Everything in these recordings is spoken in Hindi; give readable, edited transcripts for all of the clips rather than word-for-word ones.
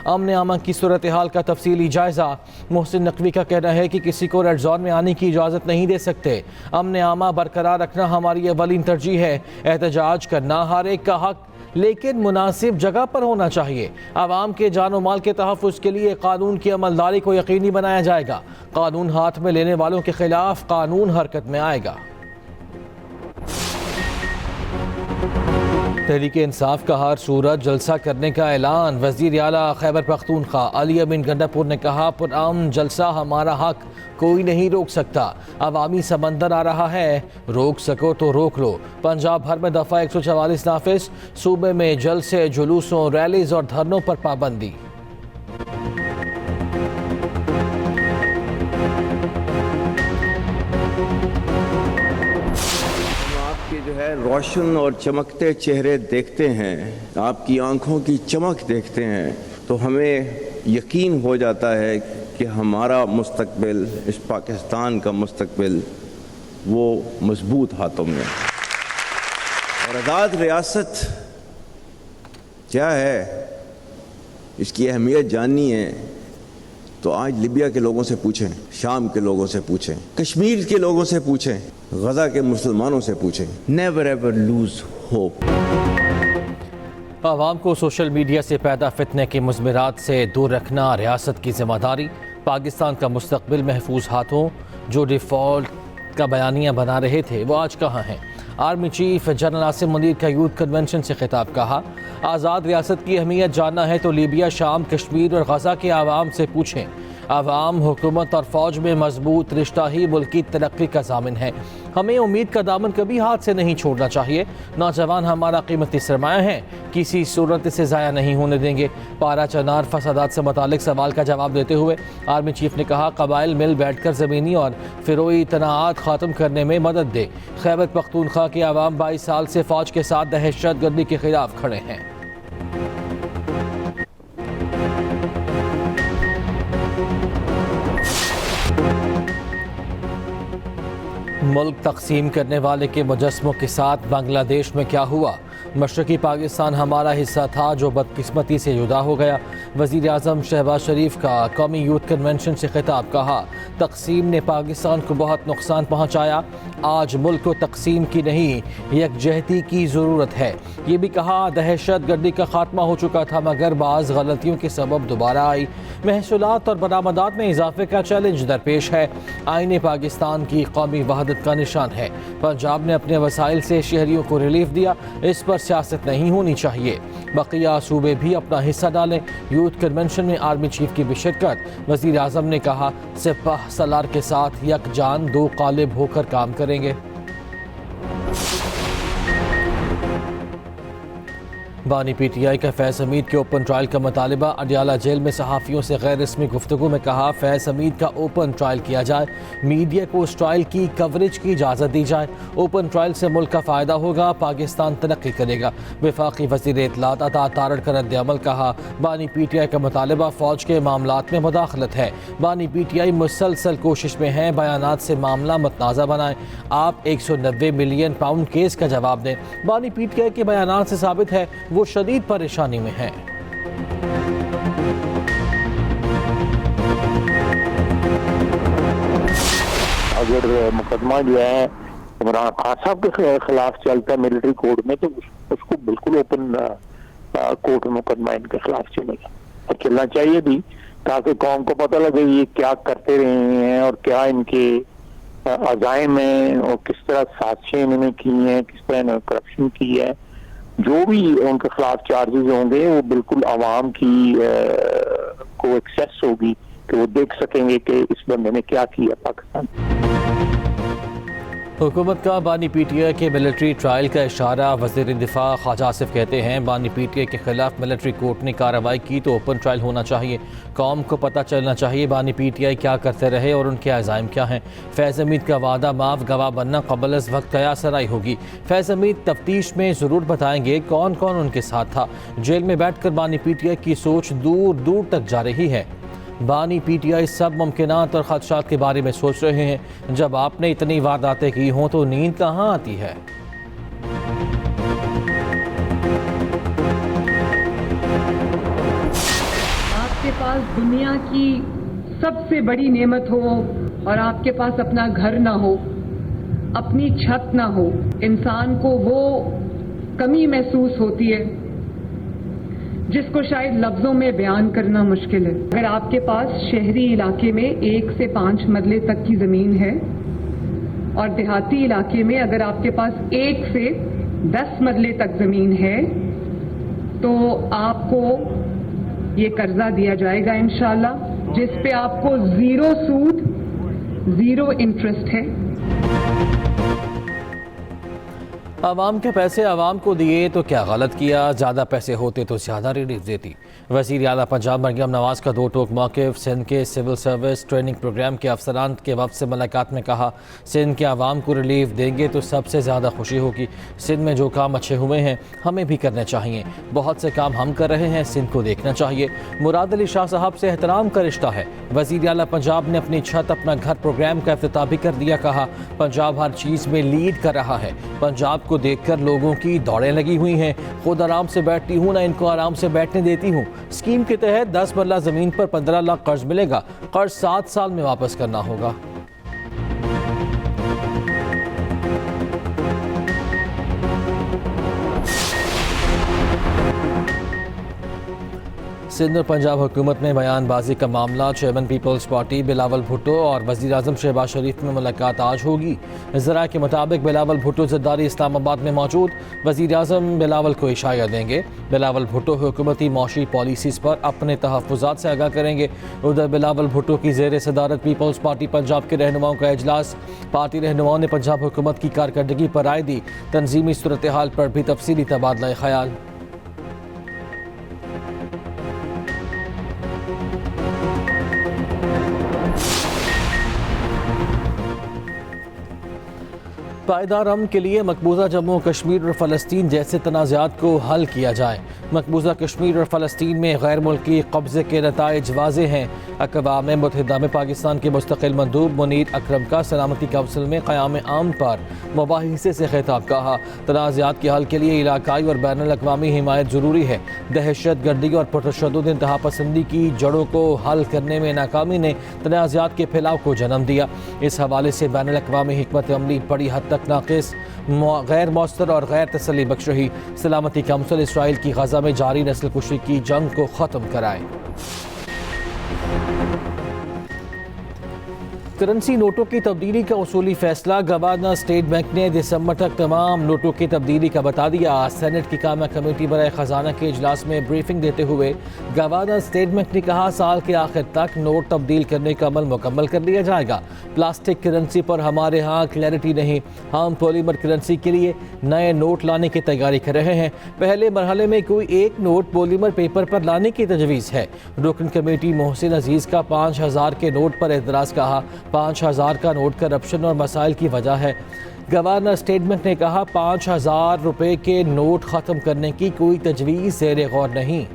अमन आमा की सूरत हाल का तफसीली जायजा। मोहसिन नकवी का कहना है कि किसी को रेड जोन में आने की इजाज़त नहीं दे सकते। अमन आमा बरकरार रखना हमारी अवलीन तरजीह है। एहतजाज करना हर एक का हक, लेकिन मुनासिब जगह पर होना चाहिए। आवाम के जान और माल के तहफ़्फ़ुज़ के लिए कानून की अमलदारी को यकीनी बनाया जाएगा। कानून हाथ में लेने वालों के खिलाफ कानून हरकत में आएगा। तहरीक इंसाफ का हर सूरत जलसा करने का ऐलान। वज़ीर आला खैबर पख्तूनख्वा अली अमीन गंडापुर ने कहा, पुरअमन जलसा हमारा हक, कोई नहीं रोक सकता। अवामी समंदर आ रहा है, रोक सको तो रोक लो। पंजाब भर में दफ़ा 144 नाफिज। सूबे में जलसे, जुलूसों, रैलीज और धरनों पर पाबंदी। जो है रोशन और चमकते चेहरे देखते हैं, आपकी आंखों की चमक देखते हैं, तो हमें यकीन हो जाता है कि हमारा मुस्तकबिल, इस पाकिस्तान का मुस्तकबिल वो मजबूत हाथों में। और आज़ाद रियासत क्या है, इसकी अहमियत जाननी है तो आज लिबिया के लोगों से पूछें, शाम के लोगों से पूछें, कश्मीर के लोगों से पूछें, गजा के मुसलमानों से पूछें। Never ever lose hope. आवाम को सोशल मीडिया से पैदा फितने के मुज़मिरात से दूर रखना रियासत की जिम्मेदारी। पाकिस्तान का मुस्तकबिल महफूज हाथों। जो डिफ़ॉल्ट का बयानिया बना रहे थे वो आज कहाँ हैं। Army chief general Asim Munir का यूथ कन्वेंशन से खिताब। कहा, आज़ाद रियासत की अहमियत जानना है तो लीबिया, शाम, कश्मीर और गजा के आवाम से पूछें। आवाम, हुकूमत और फ़ौज में मजबूत रिश्ता ही मुल्क की तरक्की का ज़ामिन है। हमें उम्मीद का दामन कभी हाथ से नहीं छोड़ना चाहिए। नौजवान हमारा कीमती सरमाया है, किसी सूरत से ज़ाया नहीं होने देंगे। पारा चनार फसादात से मुतालिक सवाल का जवाब देते हुए आर्मी चीफ ने कहा, कबाइल मिल बैठकर ज़मीनी और फ़िरोई तनाज़ात ख़त्म करने में मदद दे। खैबर पख्तूनख्वा के आवाम 22 साल से फ़ौज के साथ दहशतगर्दी के खिलाफ खड़े हैं। मुल्क तकसीम करने वाले के मुजस्मों के साथ बांग्लादेश में क्या हुआ। मशरक़ी पाकिस्तान हमारा हिस्सा था जो बदकिस्मती से जुदा हो गया। वज़ीर आज़म शहबाज शरीफ का कौमी यूथ कन्वेंशन से खिताब। कहा, तकसीम ने पाकिस्तान को बहुत नुकसान पहुँचाया। आज मुल्क को तकसीम की नहीं, यकजहती की ज़रूरत है। ये भी कहा, दहशत गर्दी का खात्मा हो चुका था मगर बाज़ गलतियों के सबब दोबारा आई। महसूलात और बरामदात में इजाफे का चैलेंज दरपेश है। आईने पाकिस्तान की कौमी वहदत का निशान है। पंजाब ने अपने वसाइल से शहरियों को रिलीफ दिया, इस पर सियासत नहीं होनी चाहिए। बकिया सूबे भी अपना हिस्सा डालें। यूथ कन्वेंशन में आर्मी चीफ की भी शिरकत। वज़ीर आज़म ने कहा, सिपाह सलार के साथ यकजान दो कालिब होकर काम करेंगे। बानी पीटीआई का फैज़ हमीद के ओपन ट्रायल का मुतालिबा। अडियाला जेल में सहाफ़ियों से गैर रस्मी गुफ्तगू में कहा, फैज़ हमीद का ओपन ट्रायल किया जाए, मीडिया को इस ट्रायल की कवरेज की इजाज़त दी जाए। ओपन ट्रायल से मुल्क का फ़ायदा होगा, पाकिस्तान तरक्की करेगा। वफाकी वज़ीर इत्तलात अता तारड़ का रद्द-ए-अमल। कहा, बानी पीटीआई का मुतालिबा फ़ौज के मामलात में मुदाखलत है। बानी पीटीआई मुसलसल कोशिश में है बयानात से मामला मतनाज़ा बनाएं। आप 190 मिलियन पाउंड केस का जवाब दें। बानी पीटीआई के बयानात से साबित है वो शदीद परेशानी में है। अगर मुकदमा जो है इमरान खान साहब के खिलाफ चलता है मिलिट्री कोर्ट में, तो उसको बिल्कुल ओपन कोर्ट में मुकदमा इनके खिलाफ चलेगा और चलना चाहिए भी, ताकि कौम को पता लगे ये क्या करते रहे हैं और क्या इनके अज़ाइम हैं और किस तरह साजिशें इन्होंने की हैं, किस तरह इन्होंने करप्शन की है। जो भी उनके खिलाफ चार्जेस होंगे वो बिल्कुल आवाम की को एक्सेस होगी कि वो देख सकेंगे कि इस बंदे ने क्या किया पाकिस्तान। हुकूमत का बानी पीटीआई के मिलिट्री ट्रायल का इशारा। वज़ीर दिफा ख्वाजा आसिफ कहते हैं, बानी पीटीआई के खिलाफ मिलिट्री कोर्ट ने कार्रवाई की तो ओपन ट्रायल होना चाहिए। कौम को पता चलना चाहिए बानी पीटीआई क्या करते रहे और उनके अज़ाइम क्या हैं। फैज़ हमीद का वादा माफ गवाह बनना कबल अज़ वक्त कयासराई होगी। फैज़ हमीद तफ्तीश में ज़रूर बताएंगे कौन कौन उनके साथ था। जेल में बैठ कर बानी पीटीआई की सोच दूर दूर तक जा रही है। बानी पीटीआई सब मुमकिनात और ख़दशात के बारे में सोच रहे हैं। जब आपने इतनी वारदातें की हों तो नींद कहाँ आती है। पास दुनिया की सबसे बड़ी नेमत हो और आपके पास अपना घर ना हो, अपनी छत ना हो, इंसान को वो कमी महसूस होती है जिसको शायद लफ्जों में बयान करना मुश्किल है। अगर आपके पास शहरी इलाके में 1 से 5 मरले तक की जमीन है और देहाती इलाके में अगर आपके पास 1 से 10 मरले तक जमीन है तो आपको ये कर्जा दिया जाएगा इंशाल्लाह, जिस पे आपको 0 सूद 0 इंटरेस्ट है। आवाम के पैसे आवाम को दिए तो क्या गलत किया, ज़्यादा पैसे होते तो ज़्यादा रिलीफ देती। वज़ीर आला पंजाब मरियम नवाज़ का 2 टोक मौक़िफ़। सिंध के सिविल सर्विस ट्रेनिंग प्रोग्राम के अफसरान के वफ़द से मुलाकात में कहा, सिंध के आवाम को रिलीफ देंगे तो सबसे ज़्यादा खुशी होगी। सिंध में जो काम अच्छे हुए हैं हमें भी करने चाहिए, बहुत से काम हम कर रहे हैं, सिंध को देखना चाहिए। मुराद अली शाह साहब से एहतराम का रिश्ता है। वज़ीर आला पंजाब ने अपनी छत अपना घर प्रोग्राम का इफ्तिताह भी कर दिया। कहा, पंजाब हर चीज़ में लीड कर रहा है। पंजाब को देखकर लोगों की दौड़ें लगी हुई हैं। खुद आराम से बैठती हूँ, ना इनको आराम से बैठने देती हूँ। स्कीम के तहत 10 मरला ज़मीन पर 15 लाख कर्ज मिलेगा। कर्ज 7 साल में वापस करना होगा। सिंध और पंजाब हुकूमत में बयानबाजी का मामला। Chairman people's party Bilawal Bhutto और वज़ीर आज़म शहबाज शरीफ में मुलाकात आज होगी। ज़राए के मुताबिक बिलावल भुट्टो ज़रदारी इस्लामाबाद में मौजूद। वज़ीर आज़म बिलावल को इशारा देंगे। बिलावल भुट्टो हुकूमती मौशी पॉलिसीज़ पर अपने तहफ़्फ़ुज़ात से आगाह करेंगे। उधर बिलावल भुट्टो की ज़ेर सदारत पीपल्स पार्टी पंजाब के रहनुमाओं का इजलास। पार्टी रहनुमाओं ने पंजाब हुकूमत की कारकर्दगी पर राय दी। तंजीमी सूरत हाल पर भी तफसीली तबादला ख्याल। पायदार अमन के लिए मकबूजा जम्मू कश्मीर और फ़लस्तीन जैसे तनाज़ात को हल किया जाए। मकबूजा कश्मीर और फ़लस्तीन में गैर मुल्की कब्ज़े के नताइज वाज़े हैं। अक़वाम मुत्तहिदा में पाकिस्तान के मुस्तक़िल मंदूब मुनीर अकरम का सलामती काउंसिल में क़याम आम पर मुबाहिसे से खिताब। कहा, तनाज़ात के हल के लिए इलाकाई और बैनुल अक़वामी हिमायत ज़रूरी है। दहशत गर्दी और पुरतशद्दुद इंतहा पसंदी की जड़ों को हल करने में नाकामी ने तनाज़ात के फैलाव को जन्म दिया। इस हवाले से बैनुल अक़वामी हिकमत अमली बड़ी हद तक नाक़िस, गैर मौसर और गैर तसल्ली बख्श रही। सलामती काउंसिल इसराइल की गजा में जारी नस्ल कुशी की जंग को ख़त्म कराए। करेंसी नोटों की तब्दीली का उसूली फैसला। गवर्नर स्टेट बैंक ने दिसंबर तक तमाम नोटों की तब्दीली का बता दिया। सेनेट की कामा कमेटी बराए खजाना के इजलास में ब्रीफिंग देते हुए गवर्नर स्टेट बैंक ने कहा, साल के आखिर तक नोट तब्दील करने का अमल मुकम्मल कर लिया जाएगा। प्लास्टिक करेंसी पर हमारे यहाँ क्लैरिटी नहीं, हम पॉलीमर करेंसी के लिए नए नोट लाने की तैयारी कर रहे हैं। पहले मरहले में कोई एक नोट पॉलीमर पेपर पर लाने की तजवीज़ है। रुकन कमेटी मोहसिन अजीज़ का 5000 के नोट पर एतराज़। कहा, 5000 का नोट करप्शन और मसाइल की वजह है। गवर्नर स्टेट बैंक ने कहा, 5000 रुपए के नोट ख़त्म करने की कोई तजवीज़ ज़ेर गौर नहीं।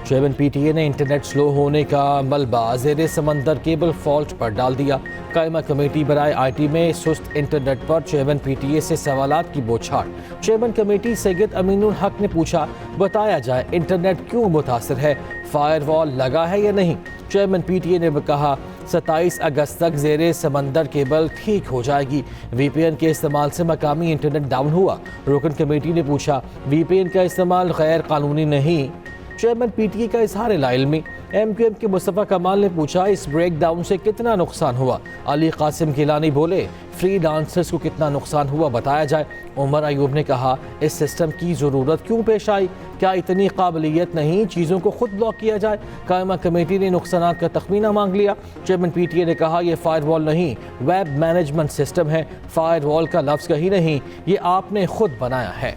चेयरमैन पीटीए ने इंटरनेट स्लो होने का मलबा ज़ेरे समंदर केबल फॉल्ट पर डाल दिया। कायमा कमेटी बराए आईटी में सुस्त इंटरनेट पर चेयरमैन पीटीए से सवालात की बौछार। चेयरमैन कमेटी सैयद अमीनुल हक ने पूछा, बताया जाए इंटरनेट क्यों मुतासिर है, फायरवॉल लगा है या नहीं। चेयरमैन पीटीए ने कहा, 27 अगस्त तक ज़ेरे समंदर केबल ठीक हो जाएगी। वीपीएन के इस्तेमाल से मकामी इंटरनेट डाउन हुआ। रुकन कमेटी ने पूछा, वीपीएन का इस्तेमाल गैर कानूनी नहीं। चेयरमैन पीटीए का इजहार लाइल्मी। एमक्यूएम के मुस्तफ़ा कमाल ने पूछा, इस ब्रेक डाउन से कितना नुकसान हुआ। अली कासिम गिलानी बोले, फ्री डांसर्स को कितना नुकसान हुआ बताया जाए। उमर अयूब ने कहा, इस सिस्टम की ज़रूरत क्यों पेश आई, क्या इतनी काबिलियत नहीं चीज़ों को खुद ब्लॉक किया जाए। कायमा कमेटी ने नुकसान का तखमीना मांग लिया। चेयरमैन पीटीए ने कहा, यह फायरवॉल नहीं, वेब मैनेजमेंट सिस्टम है। फायरवॉल का लफ्ज़ कहीं नहीं, ये आपने खुद बनाया है।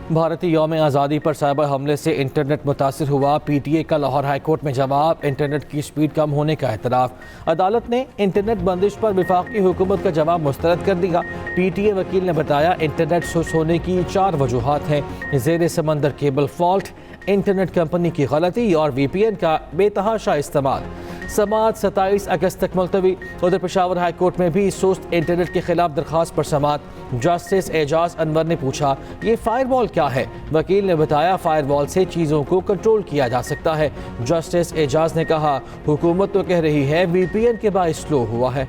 भारतीय यौम आज़ादी पर साइबर हमले से इंटरनेट मुतासिर हुआ। पीटीए का लाहौर हाईकोर्ट में जवाब, इंटरनेट की स्पीड कम होने का एतराफ़। अदालत ने इंटरनेट बंदिश पर वफाकी हुकूमत का जवाब मुस्तरद कर दिया। पीटीए वकील ने बताया, इंटरनेट सुस्त होने की 4 वजूहात हैं। ज़ेरे समंदर केबल फॉल्ट, इंटरनेट कंपनी की गलती और वीपीएन का बेतहाशा इस्तेमाल। समाअत 27 अगस्त तक मुलतवी। उधर पेशावर हाई कोर्ट में भी सुस्त इंटरनेट के खिलाफ दरखास्त पर समाअत। जस्टिस एजाज अनवर ने पूछा, ये फायरवॉल क्या है? वकील ने बताया, फायरवॉल से चीज़ों को कंट्रोल किया जा सकता है। जस्टिस एजाज ने कहा, हुकूमत तो कह रही है VPN के बायस स्लो हुआ है।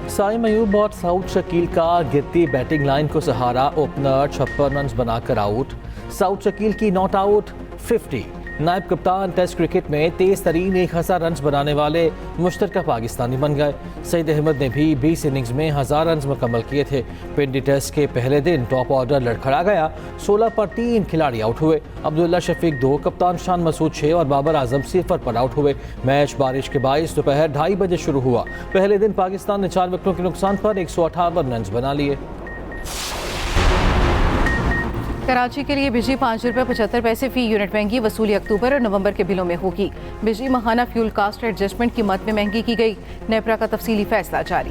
साइम अयूब और साउथ शकील का गिरती बैटिंग लाइन को सहारा। ओपनर 56 रन बनाकर आउट। साउथ शकील की नॉट आउट 50। नायब कप्तान टेस्ट क्रिकेट में तेज तरीन 1000 रन बनाने वाले मुश्तरका पाकिस्तानी बन गए। सईद अहमद ने भी 20 इनिंग्स में 1000 रन मुकम्मल किए थे। पिंडी टेस्ट के पहले दिन टॉप ऑर्डर लड़खड़ा गया। 16 पर 3 खिलाड़ी आउट हुए। अब्दुल्ला शफीक 2, कप्तान शान मसूद 6 और बाबर आजम 0 पर आउट हुए। मैच बारिश के बायस दोपहर 2:30 बजे शुरू हुआ। पहले दिन पाकिस्तान ने 4 विकेटों के नुकसान पर 158 रन बना लिए। कराची के लिए बिजली ₹5.75 फी यूनिट महंगी वसूली अक्टूबर और नवंबर के बिलों में होगी। बिजली माहाना फ्यूल कास्ट एडजस्टमेंट कीमत में महंगी की गई। नेपरा का तफसीली फैसला जारी।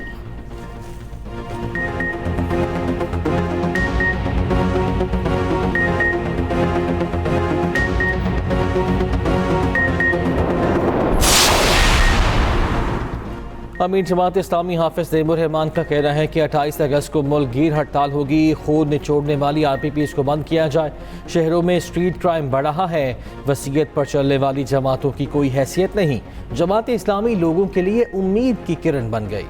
अमीर जमात इस्लामी हाफिज तैमूर रहमान का कहना है कि 28 अगस्त को मुल्क गिर हड़ताल होगी। खून निचोड़ने वाली RPPs को बंद किया जाए। शहरों में स्ट्रीट क्राइम बढ़ रहा है। वसीयत पर चलने वाली जमातों की कोई हैसियत नहीं। जमात इस्लामी लोगों के लिए उम्मीद की किरण बन गई।